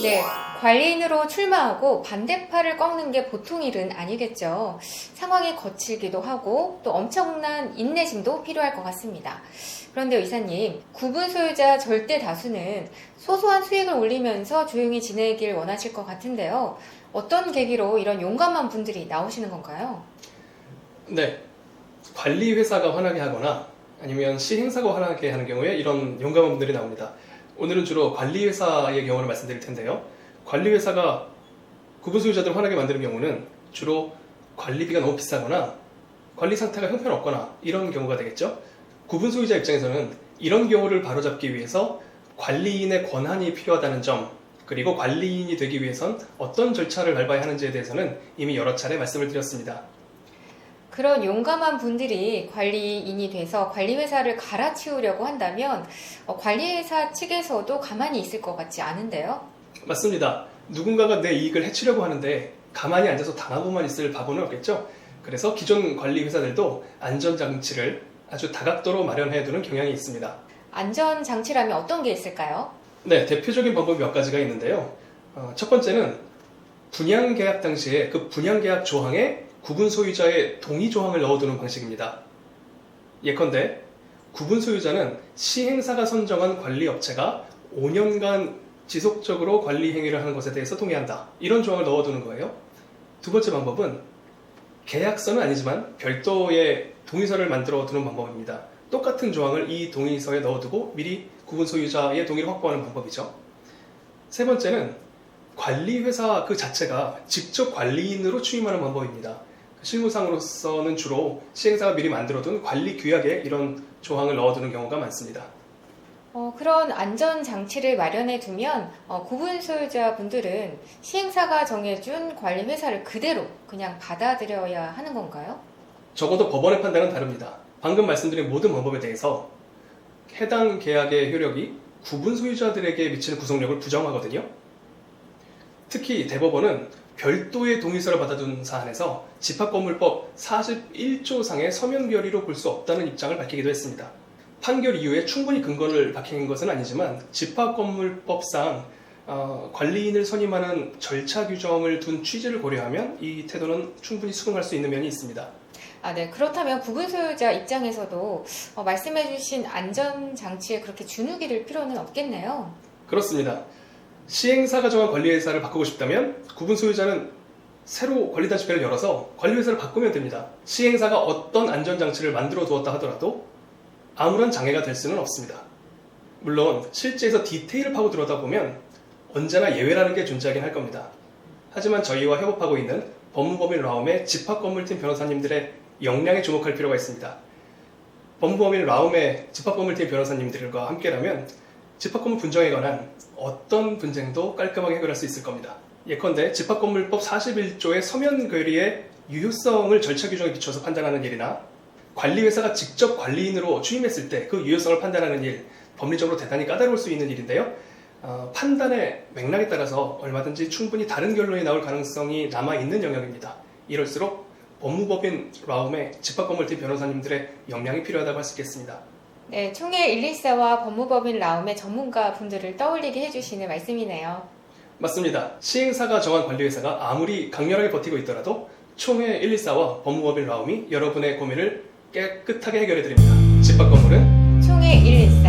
네, 관리인으로 출마하고 반대팔을 꺾는 게 보통 일은 아니겠죠. 상황이 거칠기도 하고 또 엄청난 인내심도 필요할 것 같습니다. 그런데 의사님, 구분 소유자 절대 다수는 소소한 수익을 올리면서 조용히 지내길 원하실 것 같은데요. 어떤 계기로 이런 용감한 분들이 나오시는 건가요? 네, 관리 회사가 화나게 하거나 아니면 시행사가 화나게 하는 경우에 이런 용감한 분들이 나옵니다. 오늘은 주로 관리 회사의 경우를 말씀드릴 텐데요. 관리 회사가 구분 소유자들을 화나게 만드는 경우는 주로 관리비가 너무 비싸거나 관리 상태가 형편없거나 이런 경우가 되겠죠. 구분 소유자 입장에서는 이런 경우를 바로잡기 위해서 관리인의 권한이 필요하다는 점, 그리고 관리인이 되기 위해선 어떤 절차를 밟아야 하는지에 대해서는 이미 여러 차례 말씀을 드렸습니다. 그런 용감한 분들이 관리인이 돼서 관리회사를 갈아치우려고 한다면 관리회사 측에서도 가만히 있을 것 같지 않은데요? 맞습니다. 누군가가 내 이익을 해치려고 하는데 가만히 앉아서 당하고만 있을 바보는 없겠죠? 그래서 기존 관리 회사들도 안전장치를 아주 다각도로 마련해 두는 경향이 있습니다. 안전장치라면 어떤 게 있을까요? 네, 대표적인 방법이 몇 가지가 있는데요. 첫 번째는 분양계약 당시에 그 분양계약 조항에 구분 소유자의 동의 조항을 넣어두는 방식입니다. 예컨대 구분 소유자는 시행사가 선정한 관리업체가 5년간 지속적으로 관리 행위를 하는 것에 대해서 동의한다. 이런 조항을 넣어두는 거예요. 두 번째 방법은 계약서는 아니지만 별도의 동의서를 만들어 두는 방법입니다. 똑같은 조항을 이 동의서에 넣어두고 미리 구분 소유자의 동의를 확보하는 방법이죠. 세 번째는 관리회사 그 자체가 직접 관리인으로 취임하는 방법입니다. 실무상으로서는 주로 시행사가 미리 만들어둔 관리 규약에 이런 조항을 넣어두는 경우가 많습니다. 그런 안전장치를 마련해 두면 구분 소유자분들은 시행사가 정해준 관리회사를 그대로 그냥 받아들여야 하는 건가요? 적어도 법원의 판단은 다릅니다. 방금 말씀드린 모든 방법에 대해서 해당 계약의 효력이 구분 소유자들에게 미치는 구속력을 부정하거든요. 특히 대법원은 별도의 동의서를 받아둔 사안에서 집합건물법 41조상의 서면 결의로 볼 수 없다는 입장을 밝히기도 했습니다. 판결 이후에 충분히 근거를 밝힌 것은 아니지만 집합건물법상 관리인을 선임하는 절차 규정을 둔 취지를 고려하면 이 태도는 충분히 수긍할 수 있는 면이 있습니다. 네. 그렇다면 구분 소유자 입장에서도 말씀해주신 안전장치에 그렇게 주눅이 들 필요는 없겠네요. 그렇습니다. 시행사가 정한 관리회사를 바꾸고 싶다면 구분 소유자는 새로 관리단체회를 열어서 관리회사를 바꾸면 됩니다. 시행사가 어떤 안전장치를 만들어 두었다 하더라도 아무런 장애가 될 수는 없습니다. 물론 실제에서 디테일을 파고 들여다보면 언제나 예외라는 게 존재하긴 할 겁니다. 하지만 저희와 협업하고 있는 법무법인 라움의 집합건물팀 변호사님들의 역량에 주목할 필요가 있습니다. 법무법인 라움의 집합건물팀 변호사님들과 함께라면 집합건물 분쟁에 관한 어떤 분쟁도 깔끔하게 해결할 수 있을 겁니다. 예컨대 집합건물법 41조의 서면 결의의 유효성을 절차 규정에 비춰서 판단하는 일이나 관리회사가 직접 관리인으로 취임했을 때 그 유효성을 판단하는 일, 법리적으로 대단히 까다로울 수 있는 일인데요. 판단의 맥락에 따라서 얼마든지 충분히 다른 결론이 나올 가능성이 남아있는 영역입니다. 이럴수록 법무법인 라움의 집합건물팀 변호사님들의 역량이 필요하다고 할 수 있겠습니다. 네, 총회 114와 법무법인 라움의 전문가 분들을 떠올리게 해주시는 말씀이네요. 맞습니다. 시행사가 정한 관리회사가 아무리 강렬하게 버티고 있더라도 총회 114와 법무법인 라움이 여러분의 고민을 깨끗하게 해결해드립니다. 집합건물은 총회 114